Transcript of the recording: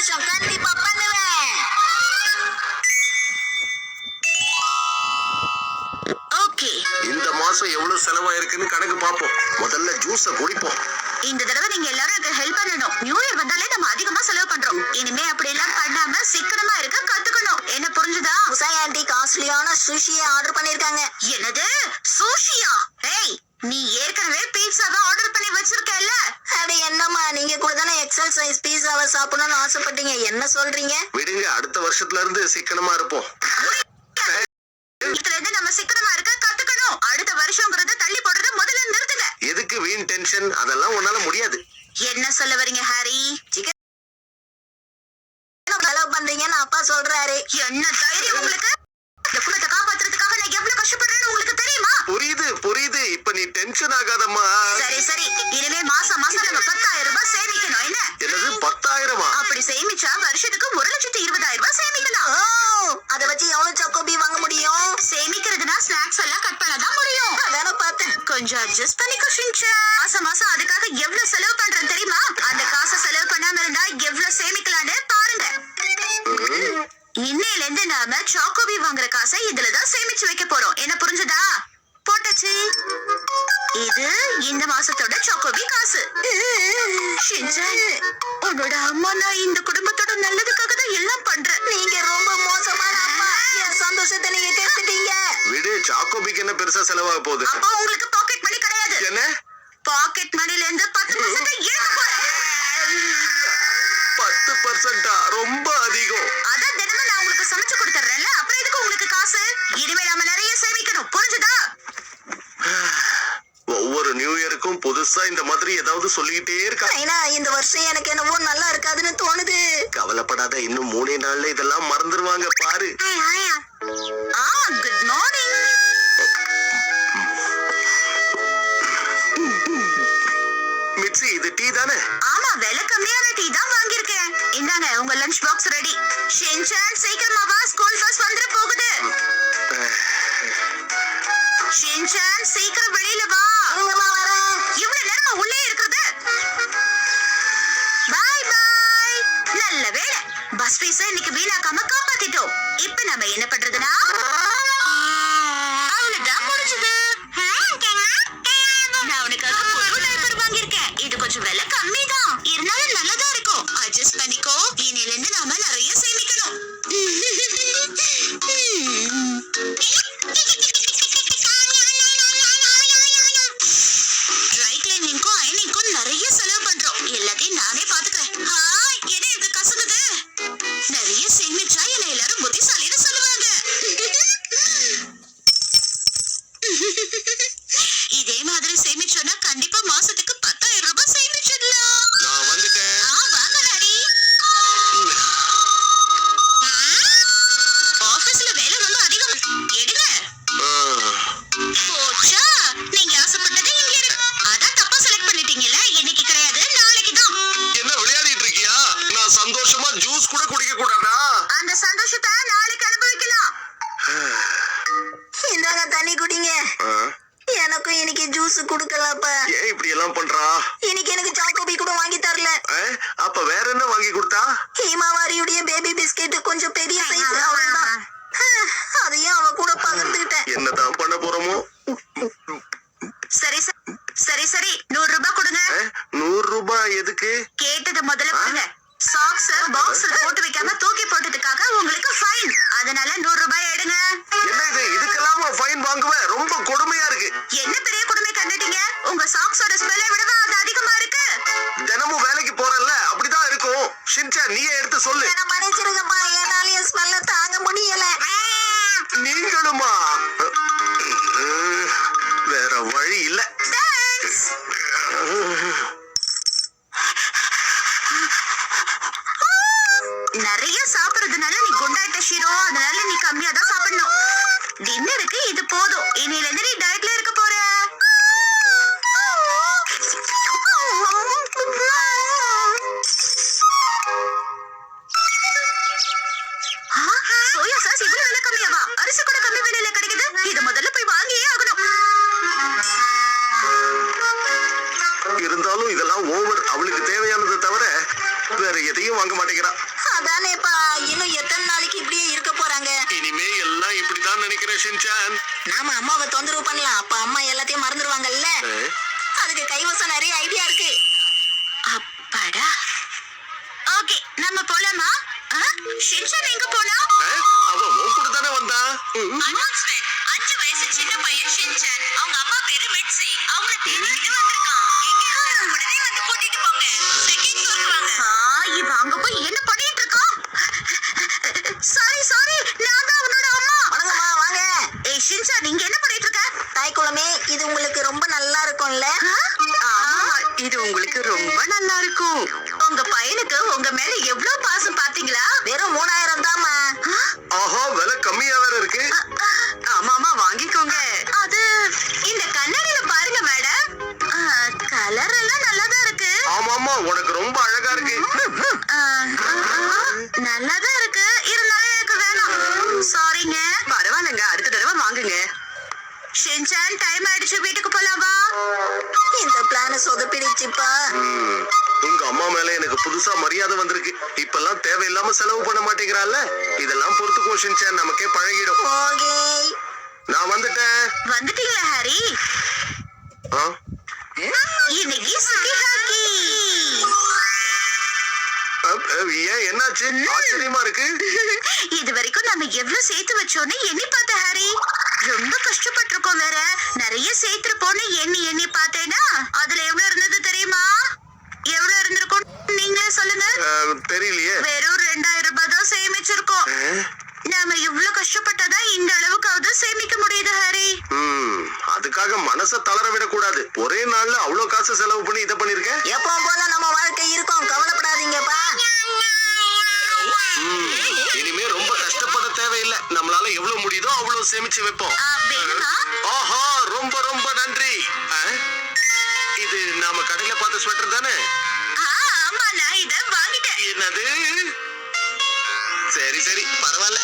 வருஷம் கண்டிப்பா பண்ணுவேன். ஓகே, இந்த மாசம் எவ்வளவு செலவாயிருக்குன்னு கணக்கு பாப்போம். முதல்ல ஜூஸ குடிப்போம். இந்த தடவை நீங்க எல்லாரும் எனக்கு ஹெல்ப் பண்ணணும். நியூ இயர் வந்தாலே நம்ம அதிகமா செலவு பண்றோம். இனிமே அப்படி எல்லாம் பண்ணாம சிக்கனமா இருக்க கத்துக்கணும். என்ன புரிஞ்சுதா? உசாய் ஆண்டி காஸ்ட்லியான சுஷியை ஆர்டர் பண்ணிருக்காங்க. என்னது, சுஷியா? ஏய், நீ ஏற்கனவே பீட்சாவை ஆர்டர் பண்ணி வச்சிருக்கல. அடி என்னம்மா, நீங்க கூட தானே எக்ஸல் சைஸ் பீட்சாவை சாப்பிடணும்னு ஆசைப்பட்டீங்க. என்ன சொல்றீங்க? விடுங்க, அடுத்த வருஷத்துல இருந்து சிக்கனமா இருப்போம். இதுல இருந்து நம்ம சிக்கனமா இருக்க கத்துக்கணும். அடுத்த வருஷம்ங்கறத தள்ளி போடுறத முதல்ல நிறுத்துங்க. எதுக்கு வீண் டென்ஷன்? அதெல்லாம் உன்னால முடியாது. என்ன சொல்ல வரீங்க ஹாரி? செலவு பண்றீங்கன்னு அப்பா சொல்றாரு. என்ன தைரியம் உங்களுக்கு? இந்த குலத்தை காப்பாத்துறதுக்காக நான் எவ்வளவு கஷ்டப்படுறேன்னு உங்களுக்கு தெரியுமா? புரியுது புரியுது. இப்ப நீ டென்ஷன் ஆகாதம்மா. சரி சரி, இனிமே மாசம் மாசம் நம்ம 10,000 ரூபாய் சேமிக்கணும். என்ன? என்னது 10,000? அப்படி சேமிச்சா வருஷத்துக்கு 1,20,000 ரூபாய் சேமிக்கலாம். அத வச்சு எவ்வளவு சாக்கோபி வாங்க முடியும்? சேமிக்கிறதுனா ஸ்நாக்ஸ் எல்லாம் கட் பண்ணதான் முடியும். அதான பார்த்தேன். கொஞ்சம் அட்ஜஸ்ட் பண்ணிக்கோ ஷின்சான். மாசம் மாசம் அதுக்காக எவ்வளவு செலவு பண்றேன் தெரியுமா? அந்த காசை செலவு பண்ணாம இருந்தா எவ்வளவு சேமிக்கலான்னு பாருங்க. இன்னையில இருந்து நாம சாக்கோபி வாங்குற காசை இதுலதான் சேமிச்சு வைக்க போறோம். என்ன புரிஞ்சுதா? போட்டாச்சு. இது இந்த மாசத்தோட சாக்கோபி காசு. ஷின்சான், உன்னோட அம்மா நான் இந்த குடும்பத்தோட நல்லதுக்காக தான் எல்லாம் பண்றேன். நீங்க ரொம்ப மோசமான அம்மா. என் சந்தோஷத்தை நீங்க கெடுத்துட்டீங்க. விடு, சாக்கோபிக்கு என்ன பெருசா செலவாக போகுது? அப்போ உங்களுக்கு பாக்கெட் மணி கிடையாது. என்ன? பாக்கெட் மணில இருந்து 10% இழக்க போறேன். 10%? ரொம்ப அதிகம். அதான் தினமும் நான் உங்களுக்கு சமைச்சு கொடுத்துறேன்ல, அப்புறம் எதுக்கு உங்களுக்கு காசு? இனிமே நாம நிறைய சேமிக்கணும். புரிஞ்சுதா? ஒவ்வொரு நியூ இயருக்கும் புதுசா இந்த மாதிரி ஏதாவது சொல்லிக்கிட்டே இருக்கா. இந்த வருஷம் எனக்கு என்னவோ நல்லா இருக்காதுன்னு தோணுது. கவலைப்படாத, இன்னும் 3 நாள்ல இதெல்லாம் மறந்துடுவாங்க பாரு. Good morning. மிட்சி, இது டீ தானே? ஆமா, விலை கம்மியான டீ தான் வாங்கியிருக்கேன். இந்தாங்க உங்க லஞ்ச் பாக்ஸ் ரெடி. ஷின்சான் சீக்கிரமா வா, ஸ்கூல் பஸ் வந்துட போகுது. ஷின்சான் சீக்கிரம் வெளியில வா. இவ்வளவு நேரமா உள்ளே இருக்கிறது? பாய் பாய். நல்ல வேளை, பஸ் ஃபீஸ் இன்னைக்கு வீணாக்காம காப்பாத்திட்டோம். இப்ப நம்ம என்ன பண்றதுன்னா, அவ்வளவுதான் முடிஞ்சது. நான் உனக்காக புது டைப்பர் வாங்கியிருக்கேன். இது கொஞ்சம் விலை கம்மி தான், இருந்தாலும் நல்லதா இருக்கும். அட்ஜஸ்ட் பண்ணிக்கோ. இன்னையில இருந்து நாம நிறைய சேமிக்கணும். ட்ரை கிளீனிங்க்கும் அயனிங்க்கும் நிறைய செலவு பண்றோம். எல்லாத்தையும் நானே பாத்துக்கிறேன். ஹாய், என்ன இது கசங்குது? நிறைய சேமிச்சா என்ன எல்லாரும் புத்திசாலின்னு சொல்லுவாங்க. இதே மாதிரி சேமிச்சோன்னா கண்டிப்பா மாசத்துக்கு 10,000 ரூபாய் சேமிச்சிடலாம். நான் வந்துட்டேன். வாங்க டாடி. ஆபீஸ்ல வேலை ரொம்ப அதிகம். எடுங்க. போச்சா, நீங்க ஆசைப்பட்டது இங்க இருக்கு. அதான் தப்பா செலக்ட் பண்ணிட்டீங்கல்ல. இன்னைக்கு கிடையாது, நாளைக்கு தான். என்ன விளையாடிட்டு இருக்கியா? நான் சந்தோஷமா ஜூஸ் கூட குடிக்க கூடாதா? அந்த சந்தோஷத்தை நாளைக்கு அனுபவிக்கலாம். இந்தாங்க தண்ணி குடிங்க. எனக்கும் இன்னைக்கு ஜூஸ் குடுக்கலப்ப. ஏன் இப்படி எல்லாம் பண்றா? இன்னைக்கு எனக்கு சாக்கோபி கூட வாங்கி தரல. அப்ப வேற என்ன வாங்கி கொடுத்தா? ஹீமாவாரியுடைய பேபி பிஸ்கெட் கொஞ்சம் பெரிய சைஸ், அவ்வளவுதான். அதையும் அவ கூட பகிர்ந்துகிட்டேன். என்னதான் பண்ண போறோமோ? சரி சரி சரி, 100 ரூபாய் கொடுங்க. 100 ரூபாய் எதுக்கு? கேட்டது முதல்ல கொடுங்க. சாக்ஸ் பாக்ஸ்ல போட்டு வைக்காம தூக்கி போட்டதுக்காக உங்களுக்கு ஃபைன். அதனால 100 ரூபாய் எடுங்க. என்ன இது? இதுக்கெல்லாமா ஃபைன் வாங்குவேன்? ரொம்ப கொடுமையா இருக்கு. என்ன பெரிய கொடுமை கண்டுட்டீங்க? உங்க சாக்ஸோட ஸ்மெல்லை விடவா அது அதிகமா இருக்கு? தினமும் வேலைக்கு போறல்ல, அப்படிதான் இருக்கும். ஷின்சான், நீயே எடுத்து சொல்லு. என்ன மன்னிச்சிருங்கப்பா, என்னாலயே ஸ்மெல்ல தாங்க முடியல. நீங்களுமா? வேற வழி இல்ல. நிறைய சாப்பிடுறதுனால நீ குண்டாயிட்ட ஷீரோ. அதனால நீ கம்மியா தான் சாப்பிடணும். டின்னருக்கு இது போதும். இன்னையில இருந்து நீ டயட்ல இருக்க போற. சோயா சாஸ் இவ்வளவு விலை கம்மியாவா? அரிசி கூட கம்மி விலையில கிடைக்குது. இத முதல்ல போய் வாங்கியே ஆகணும். இருந்தாலும் இதெல்லாம் ஓவர். அவளுக்கு தேவையானதை தவிர வேற எதையும் வாங்க மாட்டேங்கிறா. அதானேப்பா, இன்னும் எத்தனை நாளைக்கு இப்படியே இருக்க போறாங்க? இனிமே எல்லாம் இப்படிதான் நினைக்கிறேன் ஷின்சான். நாம அம்மாவை தொந்தரவு பண்ணலாம், அப்ப அம்மா எல்லாத்தையும் மறந்துடுவாங்கல்ல. அதுக்கு கைவசம் நிறைய ஐடியா இருக்கு. அப்பாடா. ஓகே, நம்ம போலாமா? ஷின்சான் எங்க போனா? அவன் உன் கூட தானே வந்தா. அனௌன்ஸ்மென்ட். 5 வயசு சின்ன பையன் ஷின்சான். அவங்க அம்மா பேரு மிட்சி. அவங்கள தேடிட்டு வந்திருக்கான். எங்க உடனே வந்து கூட்டிட்டு போங்க. செகண்ட் ஃப்ளோர் வாங்க. இவன் அங்க போய் என்ன பண்ணிட்டு இருக்கான்? சாரி, நான் தான் அவனோட அம்மா. வணக்கம்மா, வாங்க. ஏய் ஷின்சான், நீங்க என்ன பண்ணிட்டு இருக்க? தாய் குலமே, இது உங்களுக்கு ரொம்ப நல்லா இருக்கும்ல? ஆமா, இது உங்களுக்கு ரொம்ப நல்லா இருக்கும். உங்க பையனுக்கு உங்க மேல எவ்வளவு பாசம் பாத்தீங்களா? வெறும் 3000 தான்மா. ஆஹா, விலை கம்மியா வேற இருக்கு. ஆமாமா, வாங்கிக்கோங்க. அது இந்த கண்ணாடியில பாருங்க மேடம். கலர் எல்லாம் நல்லாதான் இருக்கு. ஆமாமா, உனக்கு ரொம்ப அழகா இருக்கு. நல்லாதான் இருக்கு, இருந்தாலும் எனக்கு வேணாம். சாரிங்க. பரவாயில்லைங்க, அடுத்த தடவை வாங்குங்க. ஷின்சான், டைம் ஆயிடுச்சு, வீட்டுக்கு போலாமா? இந்த பிளான சொதப்பிடுச்சுப்பா. உங்க அம்மா மேல எனக்கு புதுசா மரியாதை வந்திருக்கு. இப்பெல்லாம் தேவையில்லாம செலவு பண்ண மாட்டேங்கிறாள்ல. இதெல்லாம் பொறுத்துக்கோ ஷின்சான், நமக்கே பழகிடும். ஓகே. நான் வந்துட்டேன். வந்துட்டீங்களா ஹாரி? ஆ? இன்னைக்கு சிட்டி ஹாக்கி. ஏன், என்னாச்சு? ஆச்சரியமா இருக்கு. இது வரைக்கும் நம்ம எவ்வளவு சேர்த்து வச்சோன்னு எண்ணி பார்த்த ஹாரி. ரொம்ப கஷ்டப்பட்டிருக்கோம் வேற. நிறைய சேர்த்திருப்போன்னு எண்ணி பார்த்தேன்னா அதுல எவ்வளவு இருந்தது தெரியுமா? எவ்வளவு இருந்திருக்கும் நீங்களே சொல்லுங்க. தெரியலையே. வெறும் 2000 ரூபாய் தான் சேமிச்சிருக்கோம். நாம இவ்வளவு கஷ்டப்பட்டாதான் இந்த அளவுக்காவது சேமிக்க முடியுது ஹாரி. அதுக்காக மனச தளர விடக்கூடாது. ஒரே நாள்ல அவ்வளவு காசு செலவு பண்ணி இதை பண்ணிருக்கேன். எப்பவும் போல நம்ம வாழ்க்கை இருக்கும், கவலைப்படாதீங்கப்பா. இனிமே ரொம்ப கஷ்டப்பட தேவையில்லை. நம்மளால எவ்வளவு முடியுதோ அவ்வளவு சேமிச்சு வைப்போம். வேணுமா? ஆஹா, ரொம்ப ரொம்ப நன்றி. இது நாம கடையில பார்த்த ஸ்வெட்டர் தானே? ஆமா, நான் இத வாங்கிட்டேன். என்னது? சரி பரவாயில்ல.